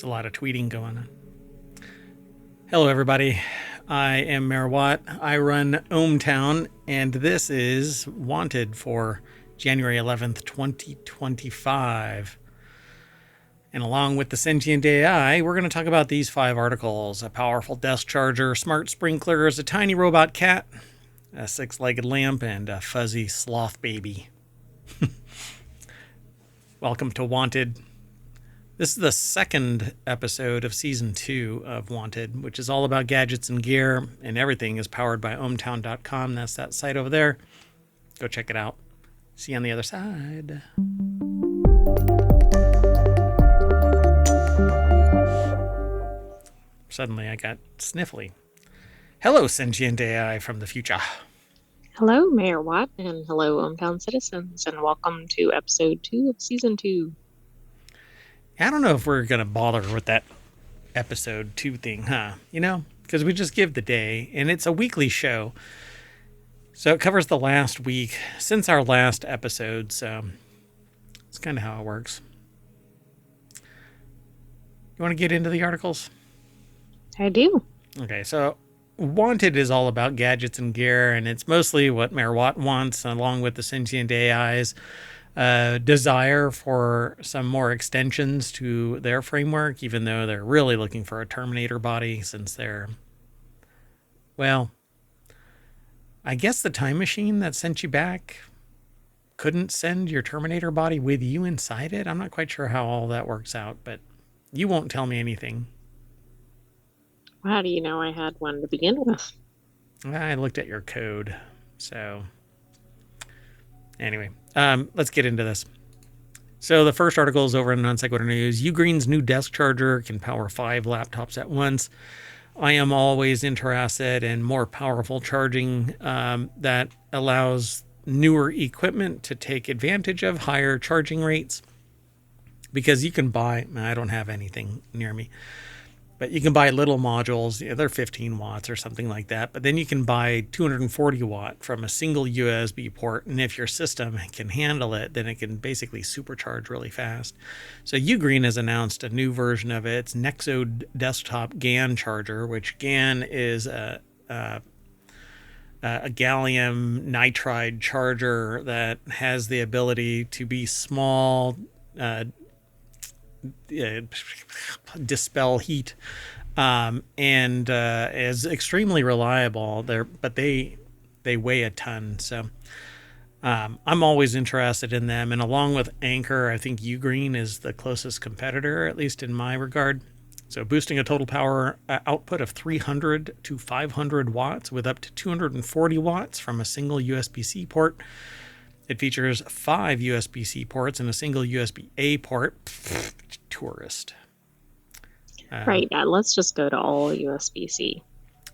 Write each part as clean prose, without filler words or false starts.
a lot of tweeting going on. Hello, everybody. I am Mayor Watt. I run ohmTown, and this is Wanted for January 11th, 2025. And along with the sentient AI, we're going to talk about these 5 articles: a powerful desk charger, smart sprinklers, a tiny robot cat, a 6-legged lamp, and a fuzzy sloth baby. Welcome to Wanted. This is the second episode of Season 2 of Wanted, which is all about gadgets and gear, and everything is powered by ohmtown.com. That's that site over there. Go check it out. See you on the other side. Suddenly I got sniffly. Hello, sentient AI from the future. Hello, Mayor Watt, and hello, ohmTown citizens, and welcome to episode 2 of season 2. I don't know if we're going to bother with that episode 2 thing, huh? You know, because we just give the day, and it's a weekly show. So it covers the last week since our last episode, so it's kind of how it works. You want to get into the articles? I do. Okay, so Wanted is all about gadgets and gear, and it's mostly what Mayor Watt wants, along with the sentient AI's desire for some more extensions to their framework, even though they're really looking for a Terminator body, since they're, well, I guess the time machine that sent you back couldn't send your Terminator body with you inside it. I'm not quite sure how all that works out, but you won't tell me anything. How do you know I had one to begin with? I looked at your code. So anyway, let's get into this. So the first article is over in Non Sequitur News. Ugreen's new desk charger can power 5 laptops at once. I am always interested in more powerful charging that allows newer equipment to take advantage of higher charging rates, because you can buy, I don't have anything near me, but you can buy little modules. They're 15 watts or something like that. But then you can buy 240 watt from a single USB port. And if your system can handle it, then it can basically supercharge really fast. So Ugreen has announced a new version of its Nexo desktop GaN charger, which GaN is a gallium nitride charger that has the ability to be small, dispel heat, and is extremely reliable. But they weigh a ton, so I'm always interested in them. And along with Anker, I think Ugreen is the closest competitor, at least in my regard. So boosting a total power output of 300 to 500 watts with up to 240 watts from a single USB-C port. It features 5 USB-C ports and a single USB-A port. Tourist. Right, let's just go to all USB-C.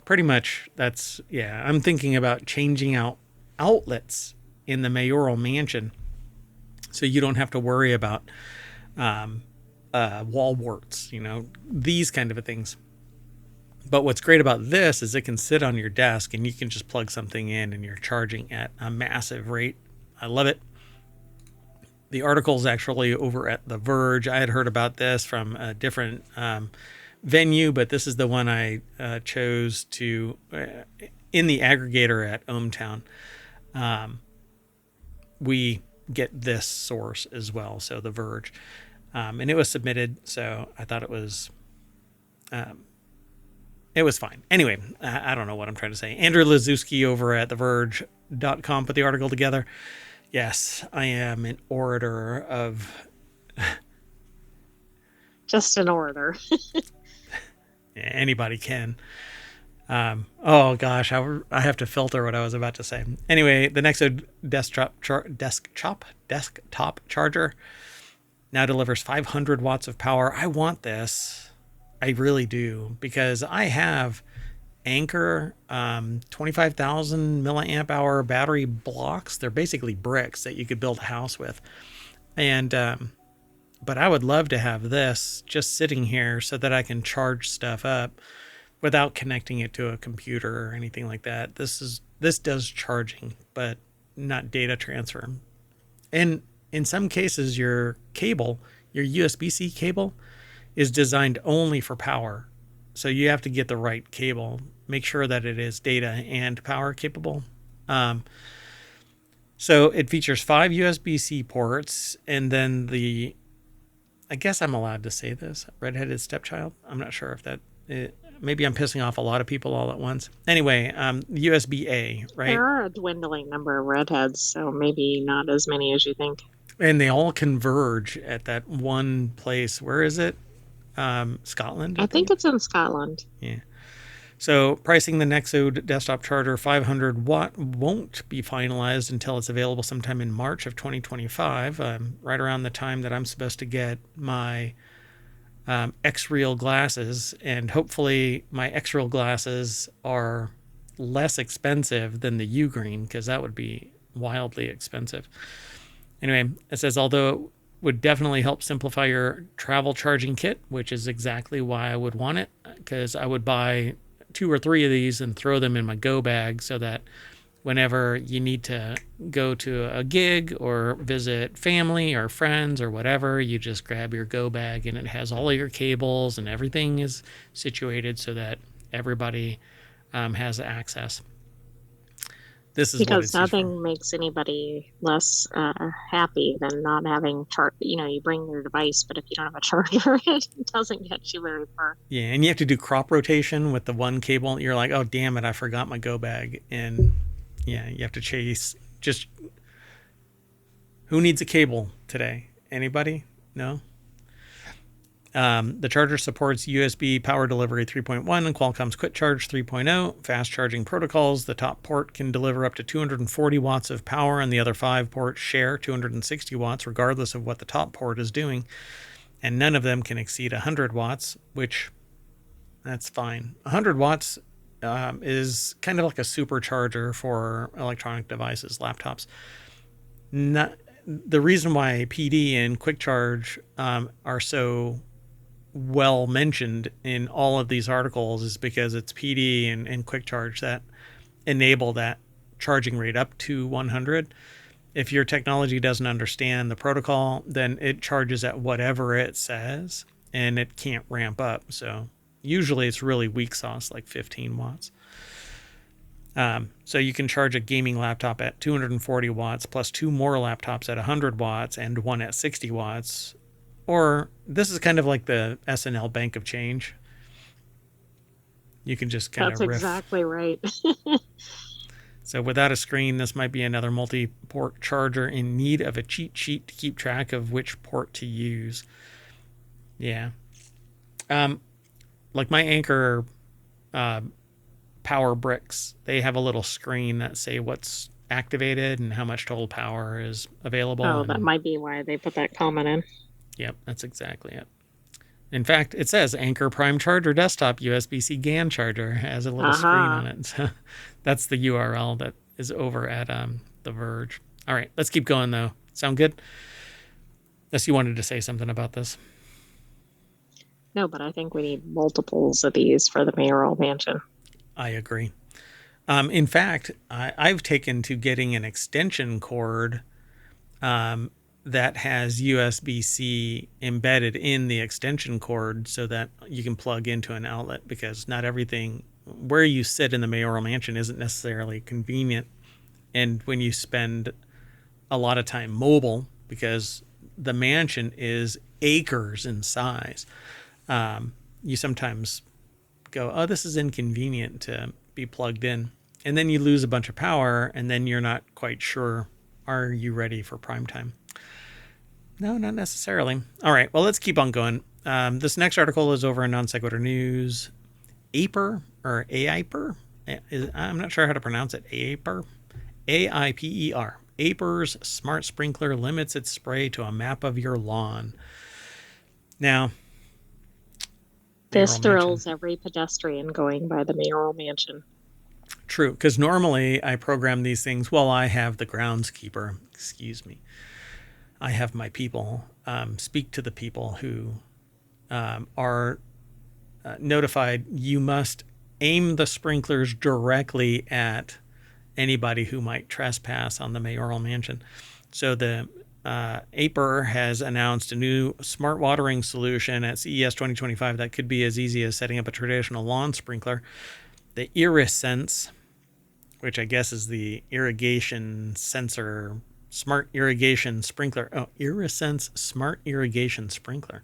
Pretty much, that's, yeah. I'm thinking about changing out outlets in the mayoral mansion so you don't have to worry about wall warts, these kind of things. But what's great about this is it can sit on your desk and you can just plug something in and you're charging at a massive rate. I love it. The article is actually over at The Verge. I had heard about this from a different venue, but this is the one I chose to in the aggregator at ohmTown. We get this source as well, so The Verge, and it was submitted. So I thought it was fine. Anyway, I don't know what I'm trying to say. Andrew Lazuski over at TheVerge.com put the article together. Yes, I am an orator of... Just an orator. Yeah, anybody can. Oh, gosh, I have to filter what I was about to say. Anyway, the Nexo desktop charger now delivers 500 watts of power. I want this. I really do, because I have Anker 25,000 milliamp hour battery blocks. They're basically bricks that you could build a house with. And but I would love to have this just sitting here so that I can charge stuff up without connecting it to a computer or anything like that. This does charging, but not data transfer. And in some cases, your USB-C cable is designed only for power. So you have to get the right cable. Make sure that it is data and power capable. So it features 5 USB-C ports, and then I guess I'm allowed to say this, redheaded stepchild. I'm not sure if maybe I'm pissing off a lot of people all at once. Anyway, USB-A, right? There are a dwindling number of redheads, so maybe not as many as you think. And they all converge at that one place. Where is it? Scotland? I think it's in Scotland. Yeah. So pricing the Nexo desktop charger 500 watt won't be finalized until it's available sometime in March of 2025, right around the time that I'm supposed to get my X-Real glasses. And hopefully my X-Real glasses are less expensive than the U-Green, because that would be wildly expensive. Anyway, it says, although it would definitely help simplify your travel charging kit, which is exactly why I would want it, because I would buy 2 or 3 of these and throw them in my go bag so that whenever you need to go to a gig or visit family or friends or whatever, you just grab your go bag and it has all of your cables and everything is situated so that everybody has access. This is because nothing makes anybody less happy than not having you bring your device, but if you don't have a charger, it doesn't get you very far. Yeah, and you have to do crop rotation with the one cable. You're like, oh damn it, I forgot my go bag, and yeah, you have to chase. Just who needs a cable today? Anybody? No. The charger supports USB power delivery 3.1 and Qualcomm's Quick Charge 3.0 fast charging protocols. The top port can deliver up to 240 watts of power, and the other 5 ports share 260 watts, regardless of what the top port is doing. And none of them can exceed 100 watts, which that's fine. 100 watts is kind of like a supercharger for electronic devices, laptops. The reason why PD and Quick Charge are so well mentioned in all of these articles is because it's PD and Quick Charge that enable that charging rate up to 100. If your technology doesn't understand the protocol, then it charges at whatever it says and it can't ramp up. So usually it's really weak sauce, like 15 watts. So you can charge a gaming laptop at 240 watts plus 2 more laptops at 100 watts and 1 at 60 watts. Or this is kind of like the SNL Bank of Change. You can just kind of riff. That's exactly right. So without a screen, this might be another multi-port charger in need of a cheat sheet to keep track of which port to use. Yeah. Like my Anker power bricks, they have a little screen that say what's activated and how much total power is available. Oh, that might be why they put that comment in. Yep, that's exactly it. In fact, it says Anker Prime Charger Desktop USB-C GAN Charger has a little screen on it. So that's the URL that is over at The Verge. All right, let's keep going, though. Sound good? Unless you wanted to say something about this. No, but I think we need multiples of these for the mayoral mansion. I agree. In fact, I've taken to getting an extension cord that has USB-C embedded in the extension cord so that you can plug into an outlet, because not everything where you sit in the mayoral mansion isn't necessarily convenient. And when you spend a lot of time mobile, because the mansion is acres in size, you sometimes go, oh, this is inconvenient to be plugged in. And then you lose a bunch of power, and then you're not quite sure, are you ready for prime time? No, not necessarily. All right, well, let's keep on going. This next article is over in Non Sequitur News. AIPER, or AIPER? I'm not sure how to pronounce it. AIPER? AIPER. AIPER's smart sprinkler limits its spray to a map of your lawn. Now, this thrills every pedestrian going by the mayoral mansion. True, because normally I program these things. Well, I have the groundskeeper. Excuse me. I have my people speak to the people who are notified. You must aim the sprinklers directly at anybody who might trespass on the mayoral mansion. So the Aper has announced a new smart watering solution at CES 2025 that could be as easy as setting up a traditional lawn sprinkler. The IriSense, which I guess is the irrigation sensor, smart irrigation sprinkler. Oh, IriSense smart irrigation sprinkler.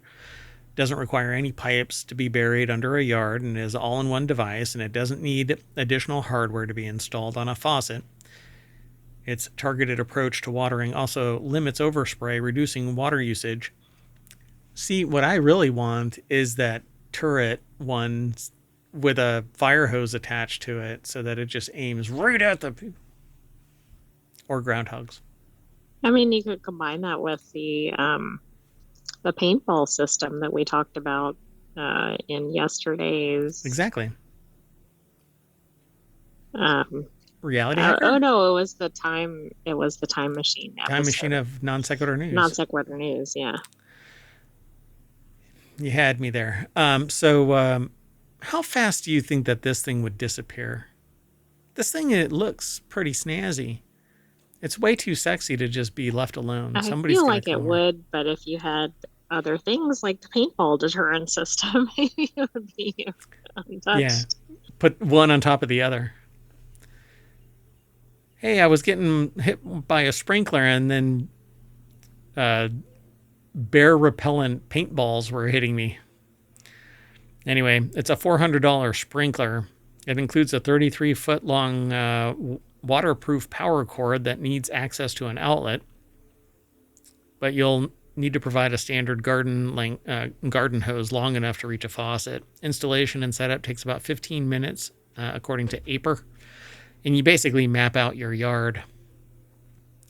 Doesn't require any pipes to be buried under a yard and is all in one device, and it doesn't need additional hardware to be installed on a faucet. Its targeted approach to watering also limits overspray, reducing water usage. See, what I really want is that turret one with a fire hose attached to it so that it just aims right at the people. Or groundhogs. I mean, you could combine that with the paintball system that we talked about in yesterday's. Exactly. Reality Oh Hacker? no, it was the time. It was the time machine episode. Time machine of Non Sequitur News. Non Sequitur News, yeah. You had me there. So how fast do you think that this thing would disappear? This thing, it looks pretty snazzy. It's way too sexy to just be left alone. I Somebody's feel gonna like it come would, but if you had other things like the paintball deterrent system, maybe it would be untouched. Yeah, put one on top of the other. Hey, I was getting hit by a sprinkler, and then bear repellent paintballs were hitting me. Anyway, it's a $400 sprinkler. It includes a 33-foot long waterproof power cord that needs access to an outlet, but you'll need to provide a standard garden hose long enough to reach a faucet. Installation and setup takes about 15 minutes, according to Aper, and you basically map out your yard,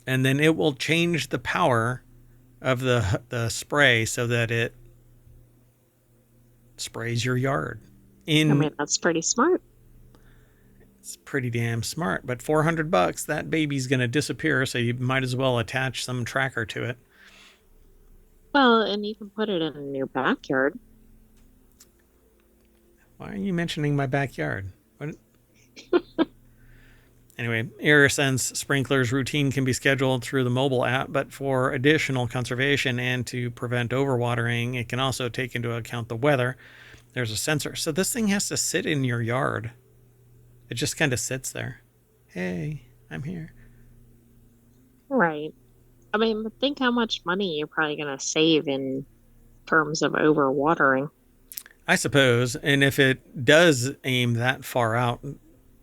and then it will change the power of the spray so that it sprays your yard. I mean, that's pretty smart. It's pretty damn smart, but $400, that baby's going to disappear, so you might as well attach some tracker to it. Well, and you can put it in your backyard. Why are you mentioning my backyard? What? Anyway, IriSense sprinklers routine can be scheduled through the mobile app, but for additional conservation and to prevent overwatering, it can also take into account the weather. There's a sensor. So this thing has to sit in your yard. It just kind of sits there. Hey, I'm here. Right. I mean, but think how much money you're probably going to save in terms of overwatering. I suppose. And if it does aim that far out,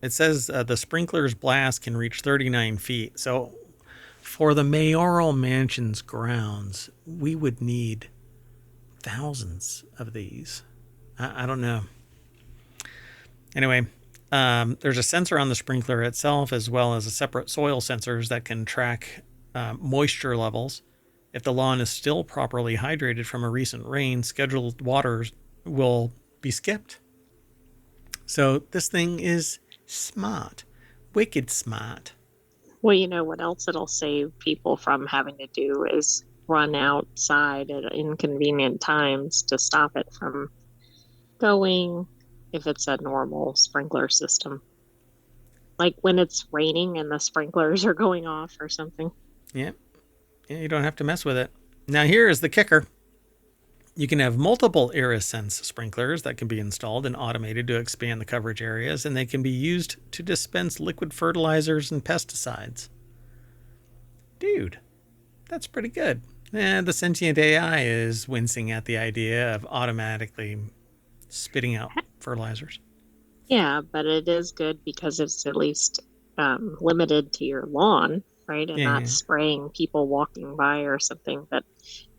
it says the sprinkler's blast can reach 39 feet. So for the mayoral mansion's grounds, we would need thousands of these. I don't know. Anyway, there's a sensor on the sprinkler itself, as well as a separate soil sensors that can track moisture levels. If the lawn is still properly hydrated from a recent rain, scheduled waters will be skipped. So this thing is smart, wicked smart. Well, you know what else it'll save people from having to do is run outside at inconvenient times to stop it from going if it's a normal sprinkler system. Like when it's raining and the sprinklers are going off or something. Yeah, you don't have to mess with it. Now here is the kicker. You can have multiple IriSense sprinklers that can be installed and automated to expand the coverage areas, and they can be used to dispense liquid fertilizers and pesticides. Dude, that's pretty good. The sentient AI is wincing at the idea of automatically spitting out fertilizers. Yeah, but it is good because it's at least limited to your lawn, right? And not spraying people walking by or something. But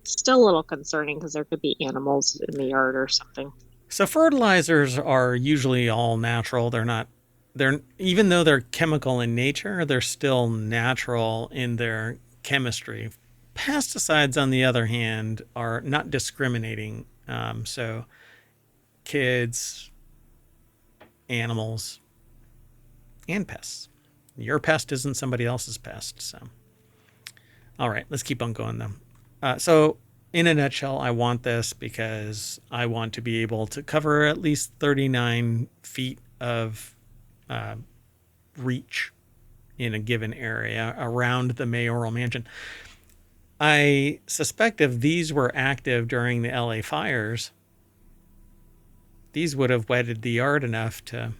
still a little concerning because there could be animals in the yard or something. So fertilizers are usually all natural. They're even though they're chemical in nature, they're still natural in their chemistry. Pesticides, on the other hand, are not discriminating. So kids, animals, and pests. Your pest isn't somebody else's pest. So, all right, let's keep on going though. So in a nutshell, I want this because I want to be able to cover at least 39 feet of reach in a given area around the mayoral mansion. I suspect if these were active during the LA fires, these would have wetted the yard enough to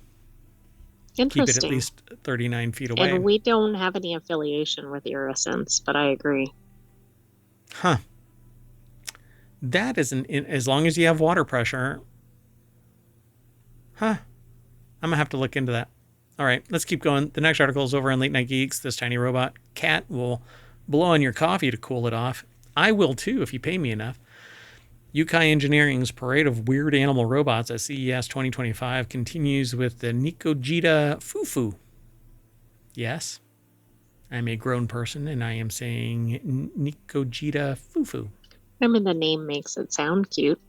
keep it at Interesting. least 39 feet away. And we don't have any affiliation with Iridescence, but I agree. Huh. That isn't, as long as you have water pressure. Huh. I'm going to have to look into that. All right, let's keep going. The next article is over on Late Night Geeks. This tiny robot cat will blow on your coffee to cool it off. I will too if you pay me enough. Yukai Engineering's parade of weird animal robots at CES 2025 continues with the Nikojita Fufu. Yes, I'm a grown person and I am saying Nikojita Fufu. I mean, the name makes it sound cute.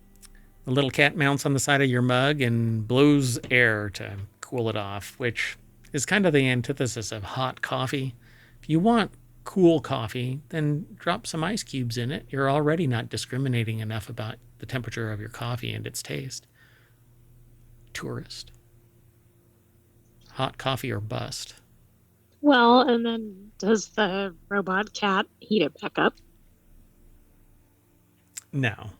The little cat mounts on the side of your mug and blows air to cool it off, which is kind of the antithesis of hot coffee. If you want cool coffee, then drop some ice cubes in it. You're already not discriminating enough about the temperature of your coffee and its taste. Tourist. Hot coffee or bust. Well, and then does the robot cat heat it back up? No.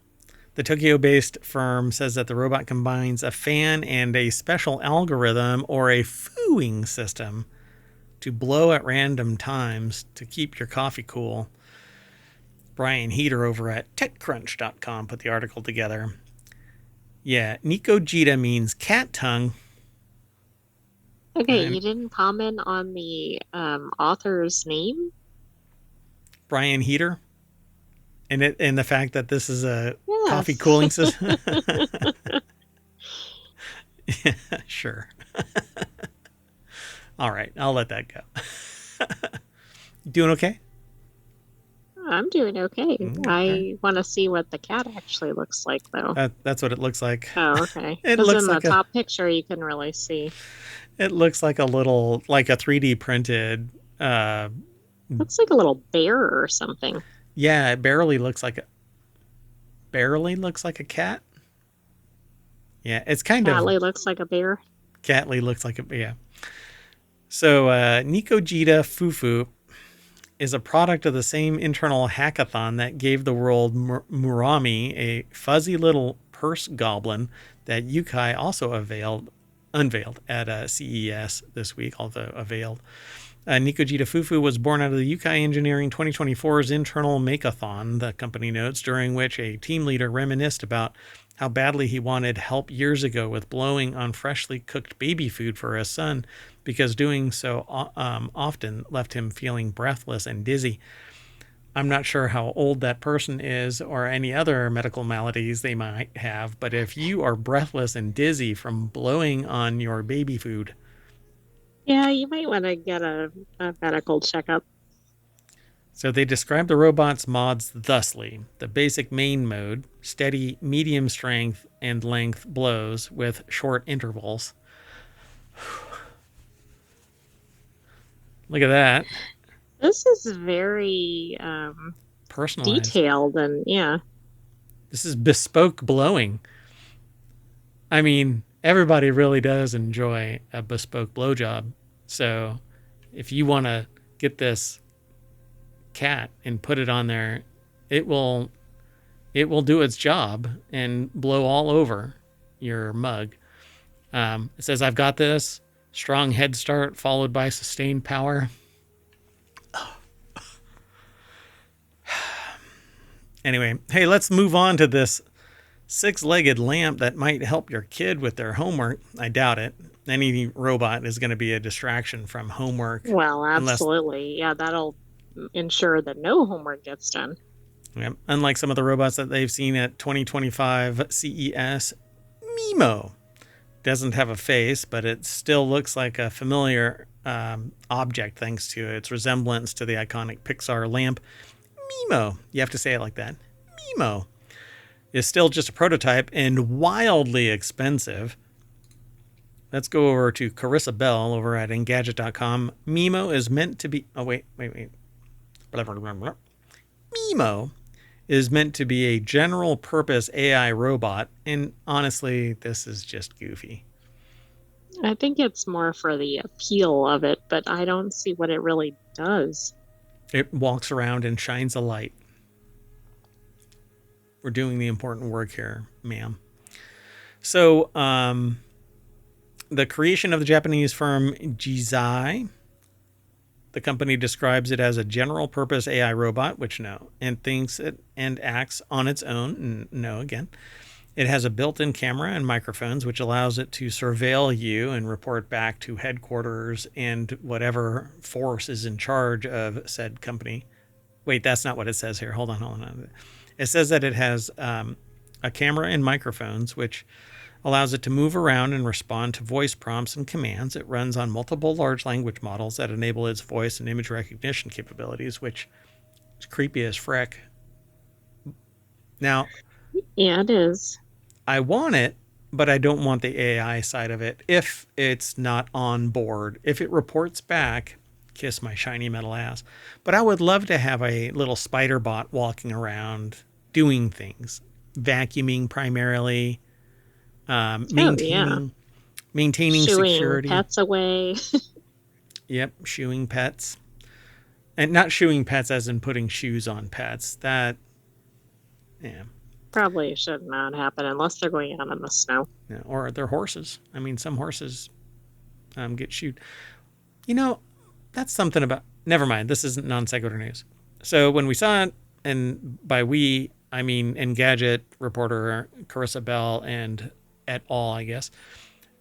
The Tokyo-based firm says that the robot combines a fan and a special algorithm or a fooing system to blow at random times to keep your coffee cool. Brian Heater over at TechCrunch.com put the article together. Yeah, Nikojita means cat tongue. Okay, you didn't comment on the author's name? Brian Heater. And the fact that this is a Yes. coffee cooling system. Yeah, sure. All right, I'll let that go. You doing okay? I'm doing okay. Okay. I want to see what the cat actually looks like, though. That's what it looks like. Oh, okay. It Because looks in like the top picture, you can really see. It looks like a little, like a 3D printed. Looks like a little bear or something. Yeah, it barely looks like a cat. Yeah, it's kind Catley of looks like a bear. Catley looks like a, yeah. So Nikojita Fufu is a product of the same internal hackathon that gave the world Murami, a fuzzy little purse goblin that Yukai also unveiled at CES this week, although availed. Nikojita Fufu was born out of the Yukai Engineering 2024's internal makeathon, the company notes, during which a team leader reminisced about how badly he wanted help years ago with blowing on freshly cooked baby food for his son, because doing so often left him feeling breathless and dizzy. I'm not sure how old that person is or any other medical maladies they might have, but if you are breathless and dizzy from blowing on your baby food, Yeah, you might want to get a medical checkup. so they describe the robot's mods thusly: the basic main mode, steady, medium strength and length blows with short intervals. Look at that. This is very Personalized. detailed and yeah. This is bespoke blowing. I mean, everybody really does enjoy a bespoke blowjob. So if you want to get this cat and put it on there, it will do its job and blow all over your mug. It says, I've got this. Strong head start followed by sustained power. Anyway, hey, let's move on to this six-legged lamp that might help your kid with their homework. I doubt it. Any robot is going to be a distraction from homework. Well, absolutely. Yeah, that'll ensure that no homework gets done. Yeah, unlike some of the robots that they've seen at 2025 CES, Mimo doesn't have a face, but it still looks like a familiar object thanks to its resemblance to the iconic Pixar lamp. Mimo, you have to say it like that. Mimo is still just a prototype and wildly expensive. Let's go over to Carissa Bell over at Engadget.com. Mimo is meant to be... Oh, wait. Blah, blah, blah, blah. Mimo is meant to be a general-purpose AI robot, and honestly, this is just goofy. I think it's more for the appeal of it, but I don't see what it really does. It walks around and shines a light. We're doing the important work here, ma'am. So, the creation of the Japanese firm Jizai, the company describes it as a general purpose AI robot, which no, and thinks it and acts on its own. No, again. It has a built-in camera and microphones, which allows it to surveil you and report back to headquarters and whatever force is in charge of said company. Wait, that's not what it says here. Hold on. It says that it has a camera and microphones, which allows it to move around and respond to voice prompts and commands. It runs on multiple large language models that enable its voice and image recognition capabilities, which is creepy as frick. Now, Yeah, it is. I want it, but I don't want the AI side of it if it's not on board. If it reports back, kiss my shiny metal ass. But I would love to have a little spider bot walking around doing things, vacuuming primarily, maintaining Shooing security. pets away. Yep, shooing pets. And not shooing pets as in putting shoes on pets. That, yeah. Probably should not happen unless they're going out in the snow. Yeah, or they're horses. I mean, some horses get shoot. That's something about. Never mind. This isn't non sequitur news. So when we saw it, and by we, I mean Engadget reporter Carissa Bell and et al., I guess,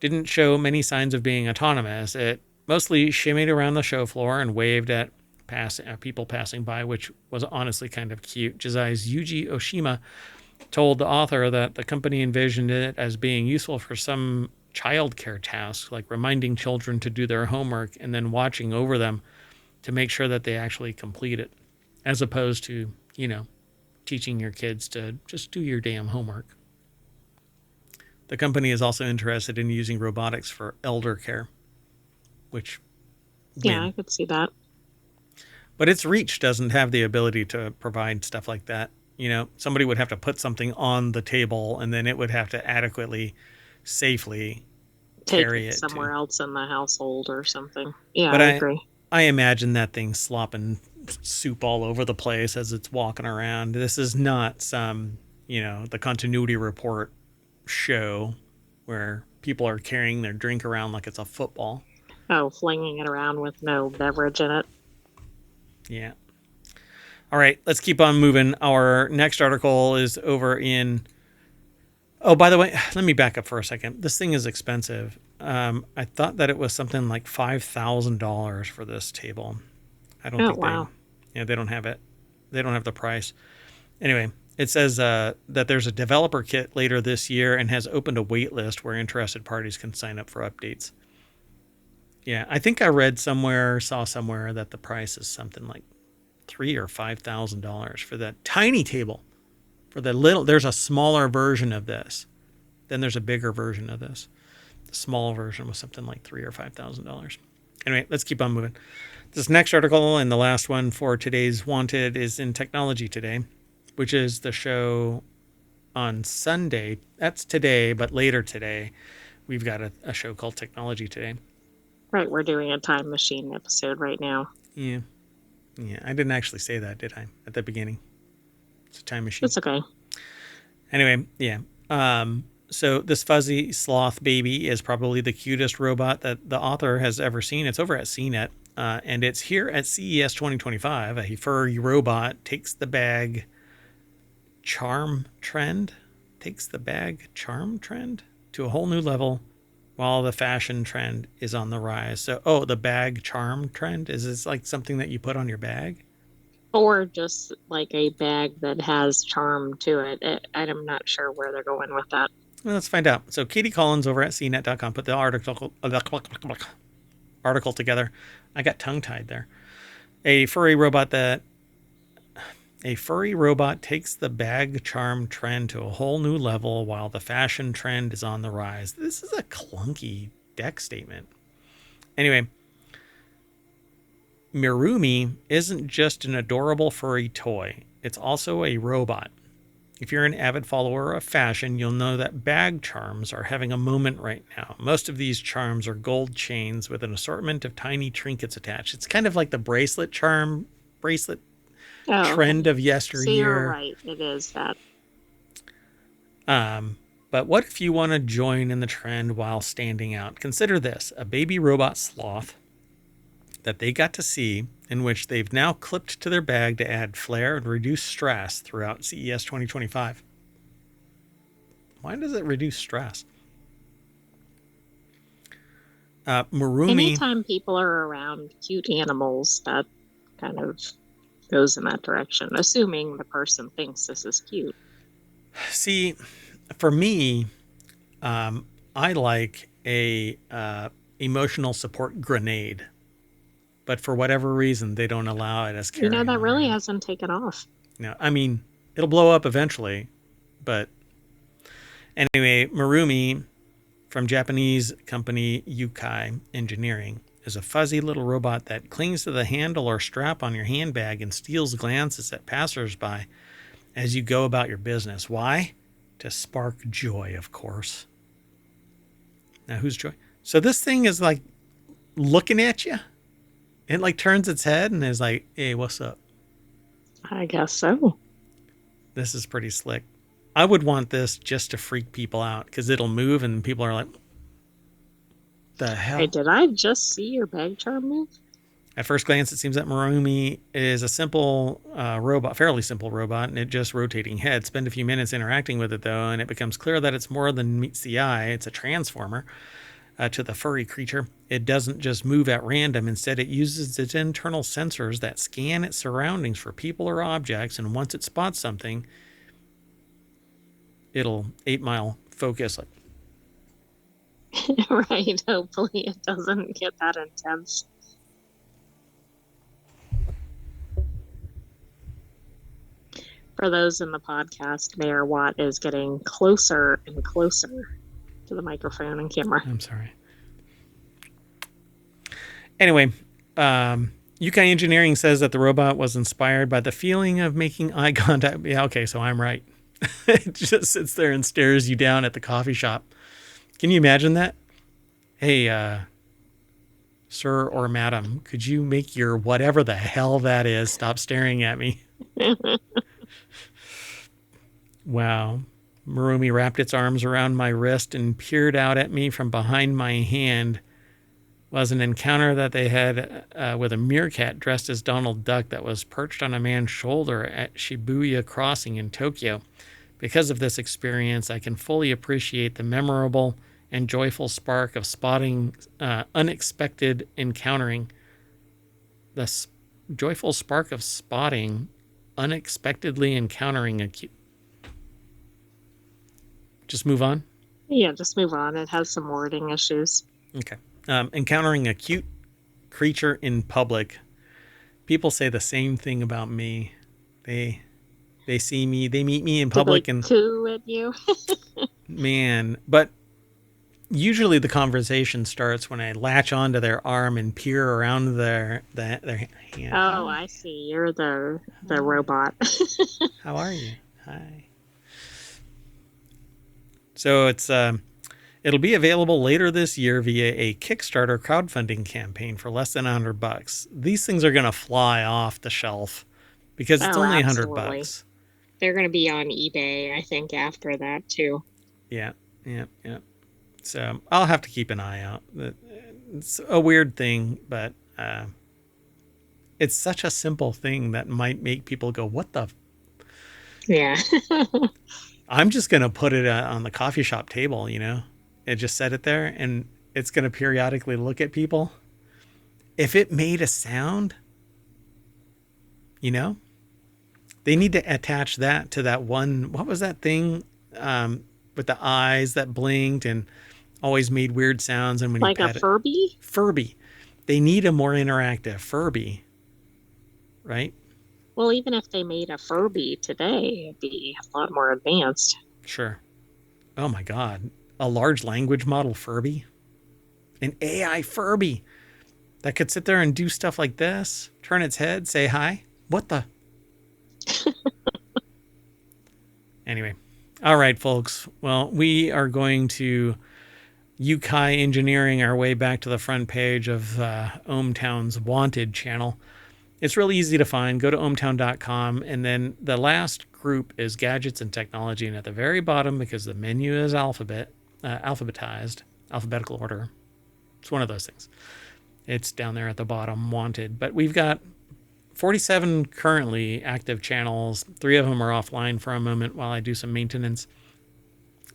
didn't show many signs of being autonomous. It mostly shimmied around the show floor and waved at people passing by, which was honestly kind of cute. Jizai's Yuji Oshima told the author that the company envisioned it as being useful for some childcare tasks, like reminding children to do their homework and then watching over them to make sure that they actually complete it, as opposed to, teaching your kids to just do your damn homework. The company is also interested in using robotics for elder care, which, yeah, I could see that. But its reach doesn't have the ability to provide stuff like that. Somebody would have to put something on the table and then it would have to adequately, safely carry it somewhere else in the household or something. Yeah, but I agree. I imagine that thing slopping soup all over the place as it's walking around. This is not some, the continuity report show where people are carrying their drink around like it's a football. Oh, flinging it around with no beverage in it. Yeah. All right, let's keep on moving. Our next article is over in... Oh, by the way, let me back up for a second. This thing is expensive. I thought that it was something like $5,000 for this table. I don't think wow. they don't have it. They don't have the price. Anyway, it says that there's a developer kit later this year and has opened a wait list where interested parties can sign up for updates. Yeah, I think I saw somewhere that the price is something like $3,000 or $5,000 for that tiny table. For the little, there's a smaller version of this. Then there's a bigger version of this. The small version was something like $3,000 or $5,000. Anyway, let's keep on moving. This next article and the last one for today's Wanted is in Technology Today, which is the show on Sunday. That's today, but later today, we've got a show called Technology Today. Right, we're doing a time machine episode right now. Yeah, I didn't actually say that, did I, at the beginning? It's a time machine. It's okay. Anyway, yeah. So this fuzzy sloth baby is probably the cutest robot that the author has ever seen. It's over at CNET, and it's here at CES 2025. A furry robot takes the bag charm trend to a whole new level while the fashion trend is on the rise. So, the bag charm trend, is this like something that you put on your bag? Or just like a bag that has charm to it. I'm not sure where they're going with that. Well, let's find out. So Katie Collins over at cnet.com put the article together. I got tongue-tied there. A furry robot takes the bag charm trend to a whole new level while the fashion trend is on the rise. This is a clunky deck statement. Anyway, Mirumi isn't just an adorable furry toy. It's also a robot. If you're an avid follower of fashion, you'll know that bag charms are having a moment right now. Most of these charms are gold chains with an assortment of tiny trinkets attached. It's kind of like the bracelet trend of yesteryear. So you're right. It is that. But what if you want to join in the trend while standing out? Consider this, a baby robot sloth that they got to see, in which they've now clipped to their bag to add flair and reduce stress throughout CES 2025. Why does it reduce stress? Marumi. Anytime people are around cute animals, that kind of goes in that direction, assuming the person thinks this is cute. See, for me, I like a emotional support grenade, but for whatever reason, they don't allow it as carrying. That really hasn't taken off. No, I mean, it'll blow up eventually, but anyway, Marumi from Japanese company Yukai Engineering is a fuzzy little robot that clings to the handle or strap on your handbag and steals glances at passersby as you go about your business. Why? To spark joy, of course. Now, who's joy? So this thing is like looking at you. It like turns its head and is like, hey, what's up? I guess so. This is pretty slick. I would want this just to freak people out because it'll move and people are like, the hell? Hey, did I just see your bag charm move? At first glance, it seems that Marumi is a simple robot, fairly simple robot, and it just rotating head. Spend a few minutes interacting with it, though, and it becomes clear that it's more than meets the eye. It's a transformer to the furry creature. It doesn't just move at random. Instead, it uses its internal sensors that scan its surroundings for people or objects, and once it spots something, it'll 8-mile focus. Right, hopefully it doesn't get that intense. For those in the podcast, Mayor Watt is getting closer and closer to the microphone and camera. I'm sorry. Anyway, Yukai Engineering says that the robot was inspired by the feeling of making eye contact. Yeah, okay, so I'm right. It just sits there and stares you down at the coffee shop. Can you imagine that? Hey, sir or madam, could you make your whatever the hell that is stop staring at me? Wow. Marumi wrapped its arms around my wrist and peered out at me from behind my hand. Was an encounter that they had with a meerkat dressed as Donald Duck that was perched on a man's shoulder at Shibuya Crossing in Tokyo. Because of this experience, I can fully appreciate the memorable and joyful spark of spotting unexpected encountering. The joyful spark of spotting unexpectedly encountering a cute... Just move on? Yeah, just move on. It has some wording issues. Okay. Encountering a cute creature in public. People say the same thing about me. They see me, they meet me in public and coo at you. Man, but usually the conversation starts when I latch onto their arm and peer around their hand. Oh, I see. You're the robot. How are you? Hi. So it'll be available later this year via a Kickstarter crowdfunding campaign for less than $100. These things are going to fly off the shelf because it's only $100. They're going to be on eBay, I think, after that too. Yeah. So I'll have to keep an eye out. It's a weird thing, but it's such a simple thing that might make people go, "What the?" Yeah. I'm just going to put it on the coffee shop table, and just set it there, and it's going to periodically look at people. If it made a sound, they need to attach that to that one. What was that thing with the eyes that blinked and always made weird sounds? And when like you pet a Furby? Furby. They need a more interactive Furby, right? Well, even if they made a Furby today, it'd be a lot more advanced. Sure. Oh my God. A large language model Furby? An AI Furby that could sit there and do stuff like this, turn its head, say hi. What the? Anyway. All right, folks. Well, we are going to Yukai Engineering our way back to the front page of ohmTown's Wanted channel. It's really easy to find. Go to ohmtown.com, and then the last group is gadgets and technology, and at the very bottom, because the menu is alphabetized, alphabetical order. It's one of those things. It's down there at the bottom, wanted. But we've got 47 currently active channels. 3 of them are offline for a moment while I do some maintenance.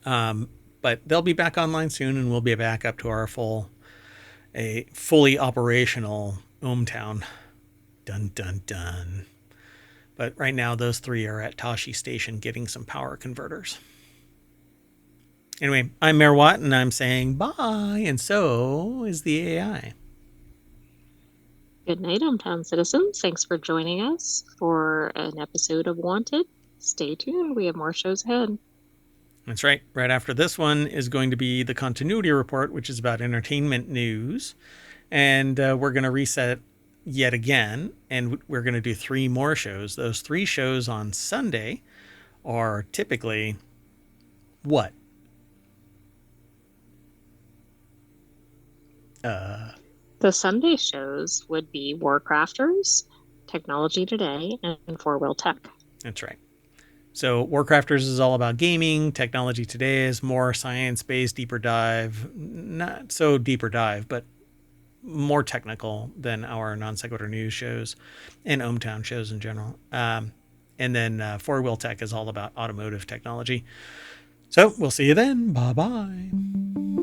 But they'll be back online soon, and we'll be back up to our fully operational ohmTown. Dun, dun, dun. But right now, those 3 are at Tashi Station getting some power converters. Anyway, I'm Mayor Watt, and I'm saying bye, and so is the AI. Good night, hometown citizens. Thanks for joining us for an episode of Wanted. Stay tuned. We have more shows ahead. That's right. Right after this one is going to be the continuity report, which is about entertainment news. And we're going to reset yet again, and we're going to do 3 more shows. Those 3 shows on Sunday are typically what? The Sunday shows would be WarCrafters, Technology Today, and Four Wheel Tech. That's right. So WarCrafters is all about gaming. Technology Today is more science-based, deeper dive. Not so deeper dive, but more technical than our Non Sequitur news shows and ohmTown shows in general. And then Four Wheel Tech is all about automotive technology. So we'll see you then. Bye-bye.